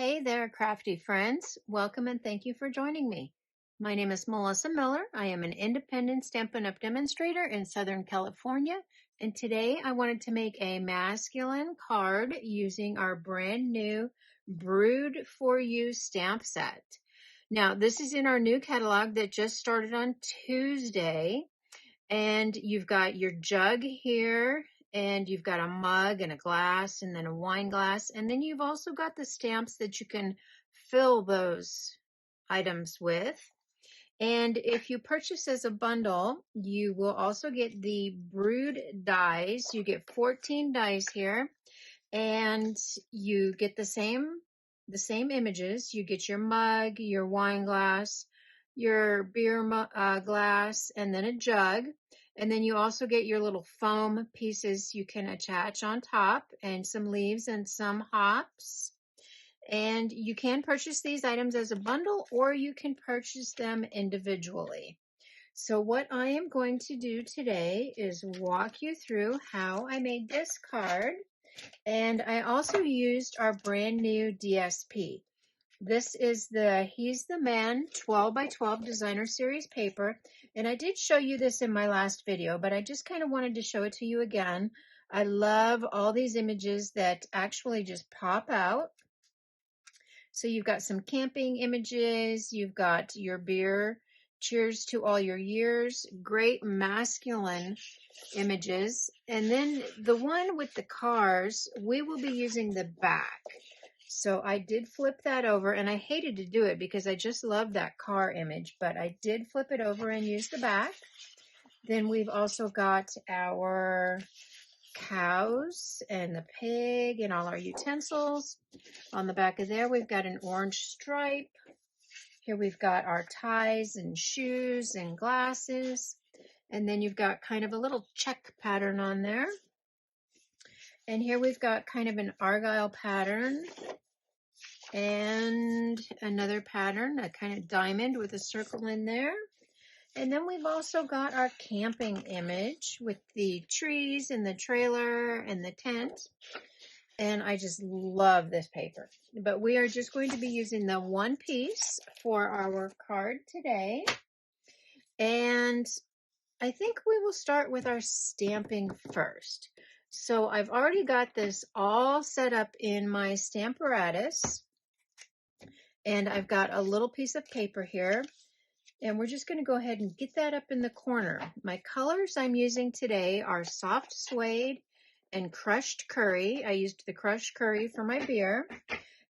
Hey there, crafty friends. Welcome and thank you for joining me. My name is Melissa Miller. I am an independent Stampin' Up! Demonstrator in Southern California, and today I wanted to make a masculine card using our brand new Brewed for You stamp set. Now, this is in our new catalog that just started on Tuesday, and you've got your jug here, and you've got a mug and a glass and then a wine glass. And then you've also got the stamps that you can fill those items with. And if you purchase as a bundle, you will also get the Brewed Dies. You get 14 dies here, and you get the same images. You get your mug, your wine glass, your beer glass, and then a jug. And then you also get your little foam pieces you can attach on top, and some leaves and some hops. And you can purchase these items as a bundle, or you can purchase them individually. So what I am going to do today is walk you through how I made this card. And I also used our brand new DSP. This is the He's the Man 12 by 12 designer series paper. And I did show you this in my last video, but I just kind of wanted to show it to you again. I love all these images that actually just pop out. So you've got some camping images, you've got your beer, cheers to all your years, great masculine images. And then the one with the cars, we will be using the back. So I did flip that over, and I hated to do it because I just love that car image, but I did flip it over and use the back. Then we've also got our cows and the pig and all our utensils. On the back of there, we've got an orange stripe. Here we've got our ties and shoes and glasses. And then you've got kind of a little check pattern on there. And here we've got kind of an argyle pattern and another pattern, a kind of diamond with a circle in there. And then we've also got our camping image with the trees and the trailer and the tent. And I just love this paper. But we are just going to be using the one piece for our card today. And I think we will start with our stamping first. So I've already got this all set up in my Stamparatus. And I've got a little piece of paper here. And we're just going to go ahead and get that up in the corner. My colors I'm using today are soft suede and crushed curry. I used the crushed curry for my beer.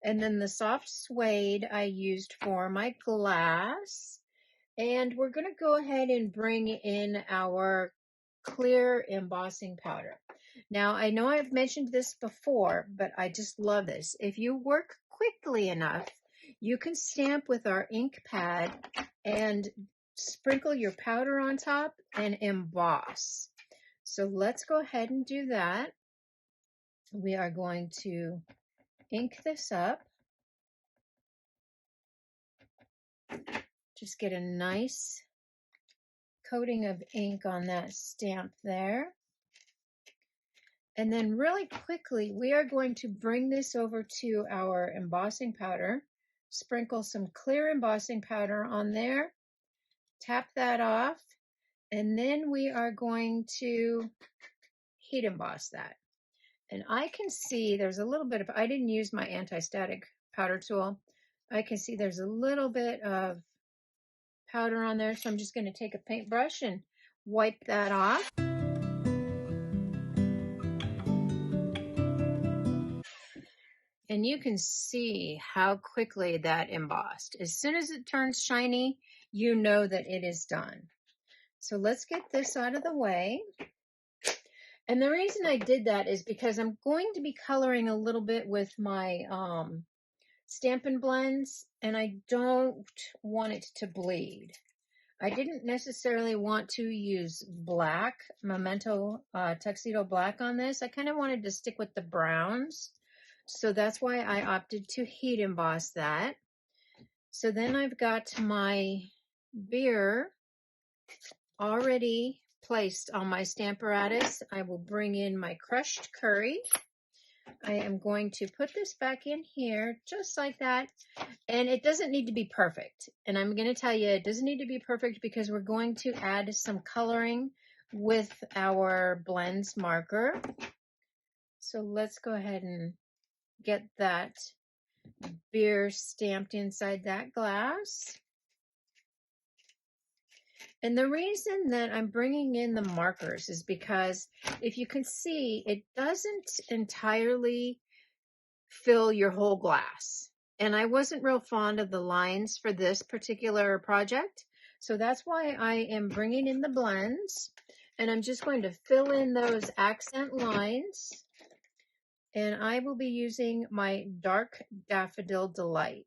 And then the soft suede I used for my glass. And we're going to go ahead and bring in our clear embossing powder. Now, I know I've mentioned this before, but I just love this. If you work quickly enough, you can stamp with our ink pad and sprinkle your powder on top and emboss. So let's go ahead and do that. We are going to ink this up. Just get a nice coating of ink on that stamp there. And then really quickly, we are going to bring this over to our embossing powder. Sprinkle some clear embossing powder on there. Tap that off. And then we are going to heat emboss that. And I can see there's a little bit of, I didn't use my anti-static powder tool. I can see there's a little bit of powder on there. So I'm just going to take a paintbrush and wipe that off. And you can see how quickly that embossed. As soon as it turns shiny, you know that it is done. So let's get this out of the way. And the reason I did that is because I'm going to be coloring a little bit with my Stampin' Blends, and I don't want it to bleed. I didn't necessarily want to use black, Memento Tuxedo Black on this. I kind of wanted to stick with the browns. So that's why I opted to heat emboss that. So then I've got my beer already placed on my Stamparatus. I will bring in my crushed curry. I am going to put this back in here just like that. And it doesn't need to be perfect. And I'm going to tell you, it doesn't need to be perfect because we're going to add some coloring with our blends marker. So let's go ahead and get that beer stamped inside that glass. And the reason that I'm bringing in the markers is because if you can see, it doesn't entirely fill your whole glass. And I wasn't real fond of the lines for this particular project. So that's why I am bringing in the blends. And I'm just going to fill in those accent lines. And I will be using my dark Daffodil Delight.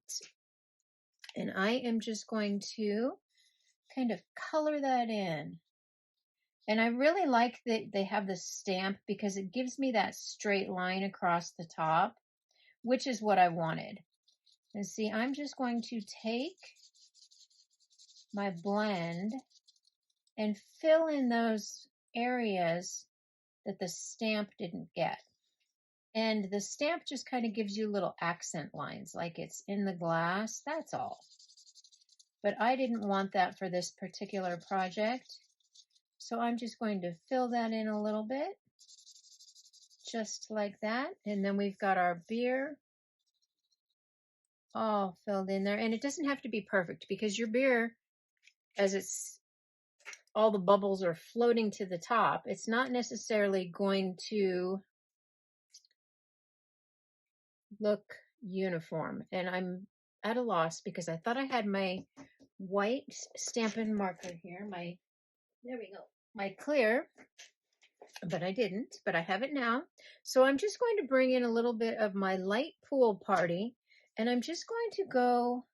And I am just going to kind of color that in. And I really like that they have the stamp because it gives me that straight line across the top, which is what I wanted. And see, I'm just going to take my blend and fill in those areas that the stamp didn't get. And the stamp just kind of gives you little accent lines, like it's in the glass, that's all. But I didn't want that for this particular project. So I'm just going to fill that in a little bit, just like that. And then we've got our beer all filled in there. And it doesn't have to be perfect because your beer, as it's all the bubbles are floating to the top, it's not necessarily going to look uniform. And I'm at a loss because I thought I had my white Stampin' marker here, there we go, my clear, but I didn't, but I have it now. So I'm just going to bring in a little bit of my light pool party, and I'm just going to go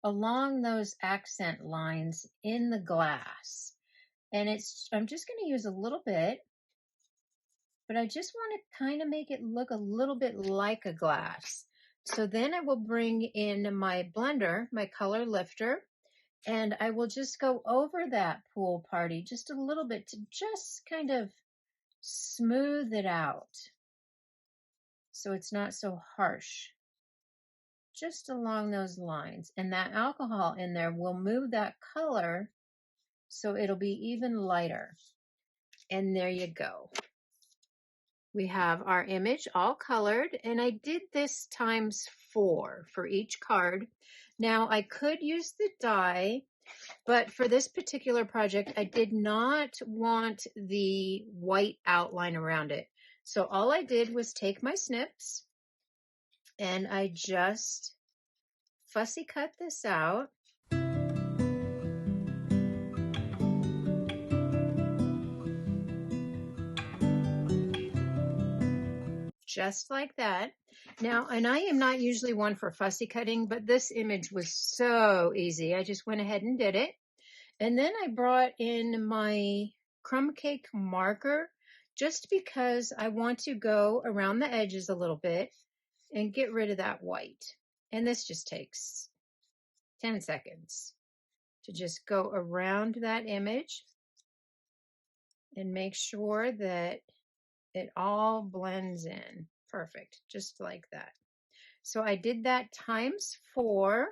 along those accent lines in the glass. And I'm just going to use a little bit, but I just want to kind of make it look a little bit like a glass. So then I will bring in my blender, my color lifter, and I will just go over that pool party just a little bit to just kind of smooth it out so it's not so harsh. Just along those lines. And that alcohol in there will move that color so it'll be even lighter. And there you go. We have our image all colored, and I did this ×4 for each card. Now I could use the die, but for this particular project, I did not want the white outline around it. So all I did was take my snips and I just fussy cut this out. Just like that. Now, and I am not usually one for fussy cutting, but this image was so easy. I just went ahead and did it. And then I brought in my crumb cake marker just because I want to go around the edges a little bit and get rid of that white. And this just takes 10 seconds to just go around that image and make sure that it all blends in. Perfect, just like that. So I did that ×4,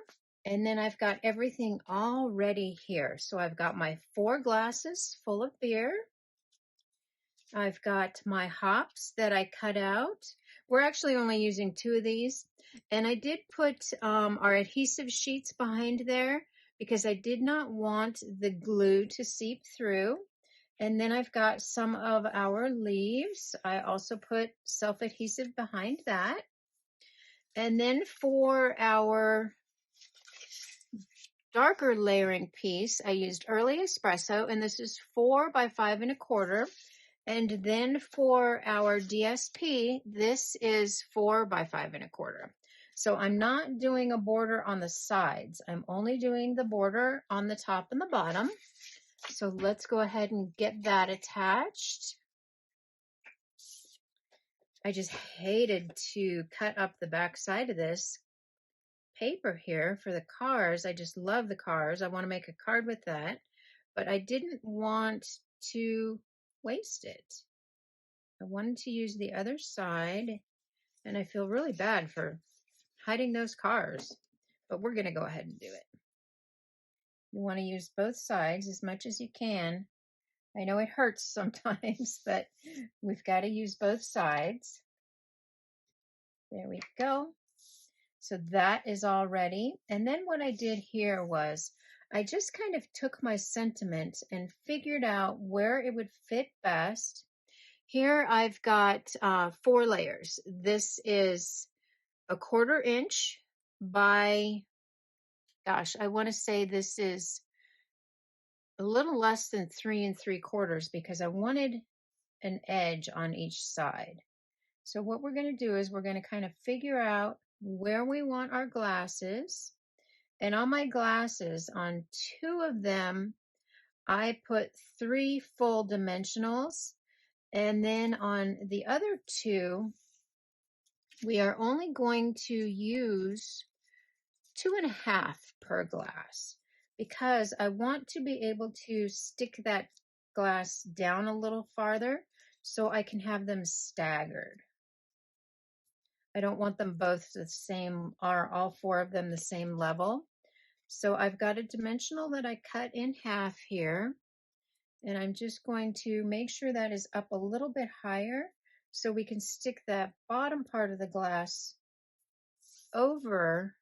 and then I've got everything all ready here. So I've got my 4 glasses full of beer. I've got my hops that I cut out. We're actually only using 2 of these. And I did put our adhesive sheets behind there because I did not want the glue to seep through. And then I've got some of our leaves. I also put self-adhesive behind that. And then for our darker layering piece, I used early espresso, and this is 4 by 5 1/4. And then for our DSP, this is 4 by 5 1/4. So I'm not doing a border on the sides. I'm only doing the border on the top and the bottom. So let's go ahead and get that attached. I just hated to cut up the back side of this paper here for the cars. I just love the cars. I want to make a card with that, but I didn't want to waste it. I wanted to use the other side And I feel really bad for hiding those cars, but we're going to go ahead and do it. You want to use both sides as much as you can. I know it hurts sometimes, but we've got to use both sides. There we go. So that is all ready. And then what I did here was I just kind of took my sentiment and figured out where it would fit best. Here I've got 4 layers. This is a 1/4 inch by, gosh, I want to say this is a little less than 3 3/4 because I wanted an edge on each side. So what we're going to do is we're going to kind of figure out where we want our glasses. And on my glasses, on 2 of them, I put 3 full dimensionals. And then on the other 2, we are only going to use 2.5 per glass because I want to be able to stick that glass down a little farther so I can have them staggered. I don't want them both the same, or all 4 of them the same level. So I've got a dimensional that I cut in half here, and I'm just going to make sure that is up a little bit higher so we can stick that bottom part of the glass over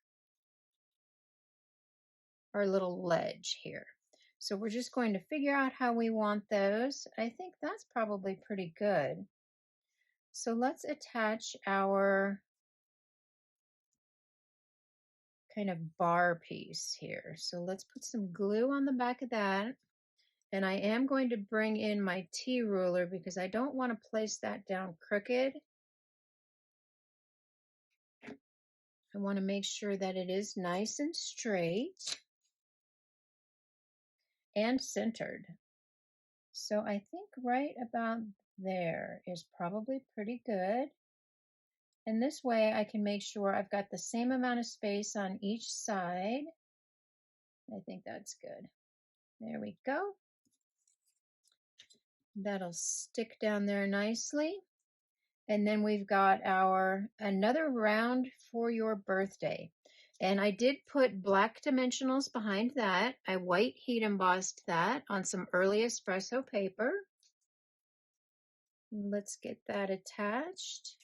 our little ledge here. So we're just going to figure out how we want those. I think that's probably pretty good. So let's attach our kind of bar piece here. So let's put some glue on the back of that. And I am going to bring in my T-ruler because I don't want to place that down crooked. I want to make sure that it is nice and straight and centered. So I think right about there is probably pretty good. And this way I can make sure I've got the same amount of space on each side. I think that's good. There we go. That'll stick down there nicely. And then we've got our another round for your birthday. And I did put black dimensionals behind that. I white heat embossed that on some early espresso paper. Let's get that attached.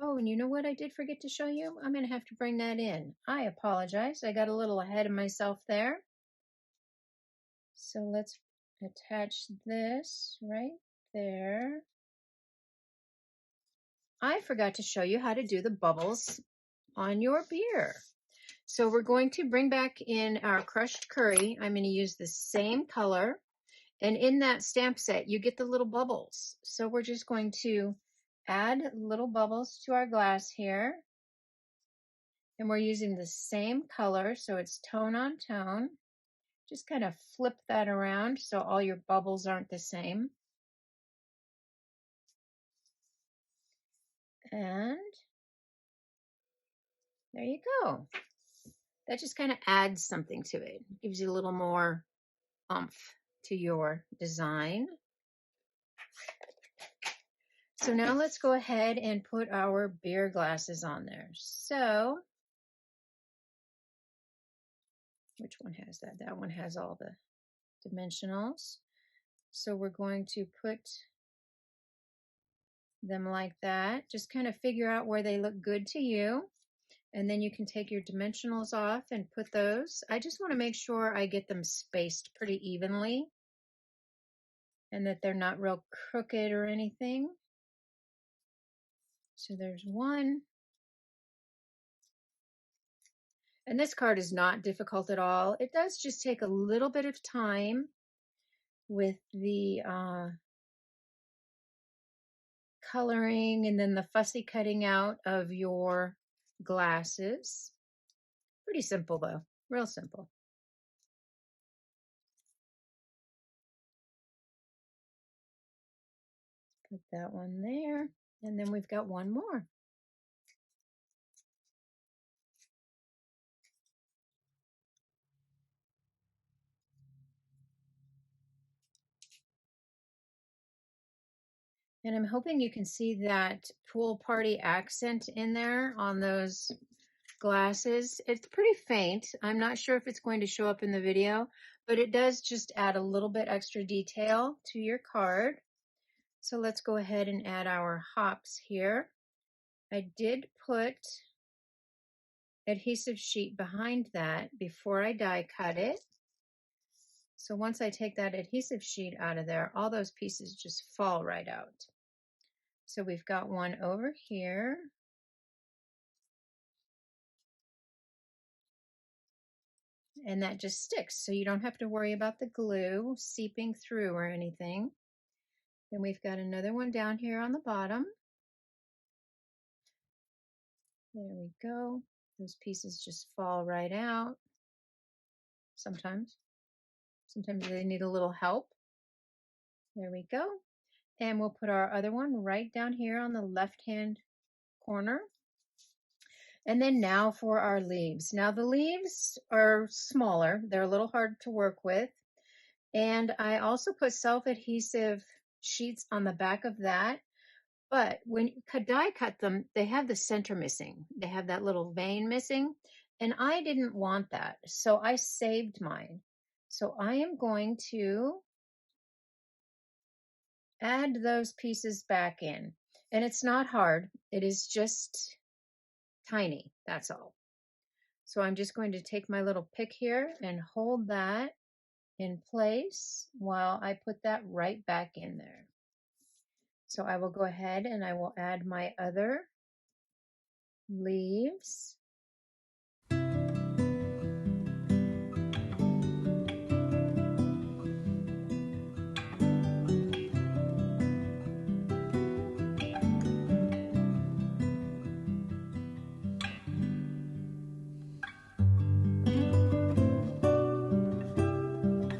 Oh, and you know what I did forget to show you? I'm going to have to bring that in. I apologize. I got a little ahead of myself there. So let's attach this right there. I forgot to show you how to do the bubbles on your beer. So we're going to bring back in our crushed curry. I'm going to use the same color. And in that stamp set, you get the little bubbles. So we're just going to add little bubbles to our glass here. And we're using the same color, so it's tone on tone. Just kind of flip that around so all your bubbles aren't the same. And there you go. That just kind of adds something to it. Gives you a little more oomph to your design. So now let's go ahead and put our beer glasses on there. So, which one has that? That one has all the dimensionals. So we're going to put them like that. Just kind of figure out where they look good to you. And then you can take your dimensionals off and put those. I just want to make sure I get them spaced pretty evenly and that they're not real crooked or anything. So there's one. And this card is not difficult at all. It does just take a little bit of time with the coloring and then the fussy cutting out of your glasses. Pretty simple though, real simple. Put that one there, and then we've got one more. And I'm hoping you can see that pool party accent in there on those glasses. It's pretty faint. I'm not sure if it's going to show up in the video, but it does just add a little bit extra detail to your card. So let's go ahead and add our hops here. I did put adhesive sheet behind that before I die cut it. So once I take that adhesive sheet out of there, all those pieces just fall right out. So we've got one over here. And that just sticks, so you don't have to worry about the glue seeping through or anything. Then we've got another one down here on the bottom. There we go. Those pieces just fall right out. Sometimes they need a little help. There we go. And we'll put our other one right down here on the left-hand corner. And then now for our leaves. Now the leaves are smaller. They're a little hard to work with. And I also put self-adhesive sheets on the back of that. But when you die cut them, they have the center missing. They have that little vein missing. And I didn't want that. So I saved mine. So I am going to add those pieces back in. And it's not hard. It is just tiny. That's all. So I'm just going to take my little pick here and hold that in place while I put that right back in there. So I will go ahead and I will add my other leaves.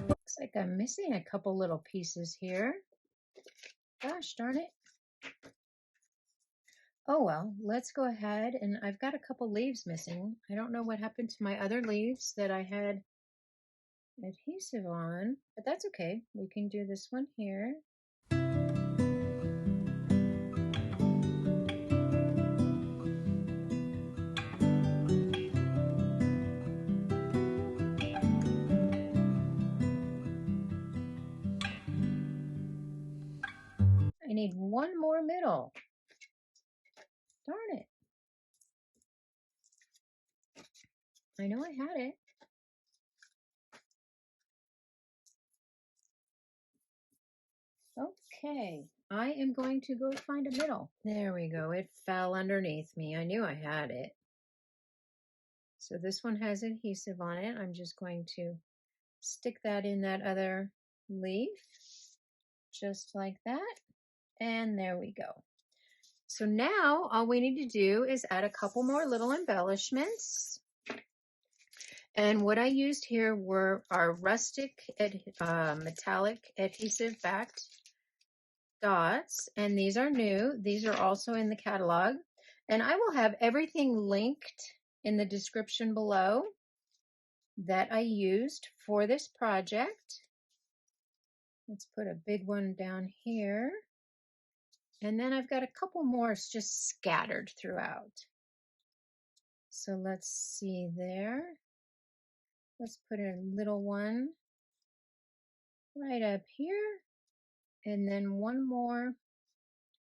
Looks like I'm missing a couple little pieces here. Gosh darn it. Oh well, let's go ahead, and I've got a couple leaves missing. I don't know what happened to my other leaves that I had adhesive on, but that's okay. We can do this one here. I need one more middle. Darn it. I know I had it. Okay, I am going to go find a middle. There we go. It fell underneath me. I knew I had it. So this one has adhesive on it. I'm just going to stick that in that other leaf, just like that. And there we go. So now all we need to do is add a couple more little embellishments. And what I used here were our Rustic metallic adhesive backed dots. And these are new. These are also in the catalog. And I will have everything linked in the description below that I used for this project. Let's put a big one down here. And then I've got a couple more just scattered throughout. So let's see there. Let's put a little one right up here. And then one more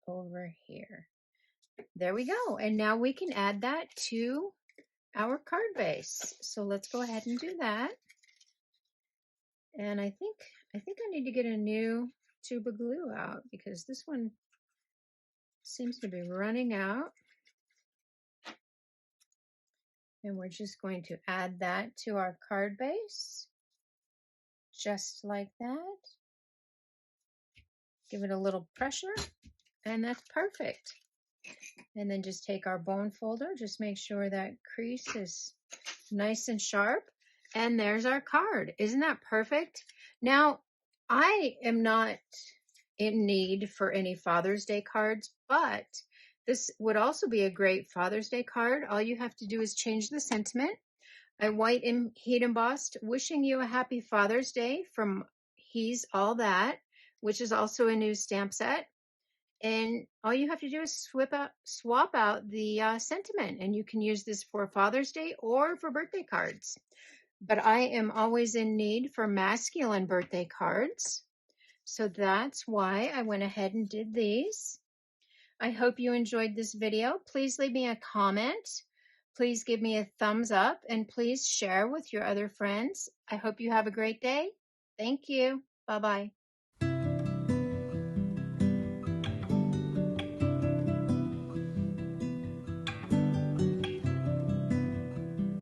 over here. There we go. And now we can add that to our card base. So let's go ahead and do that. And I think I need to get a new tube of glue out because this one seems to be running out. And we're just going to add that to our card base, just like that. Give it a little pressure, and that's perfect. And then just take our bone folder, just make sure that crease is nice and sharp, and there's our card. Isn't that perfect? Now, I am not in need for any Father's Day cards, but this would also be a great Father's Day card. All you have to do is change the sentiment. I white and heat embossed, wishing you a happy Father's Day from He's All That, which is also a new stamp set. And all you have to do is swap out the sentiment, and you can use this for Father's Day or for birthday cards. But I am always in need for masculine birthday cards. So that's why I went ahead and did these. I hope you enjoyed this video. Please leave me a comment. Please give me a thumbs up, and please share with your other friends. I hope you have a great day. Thank you. Bye-bye.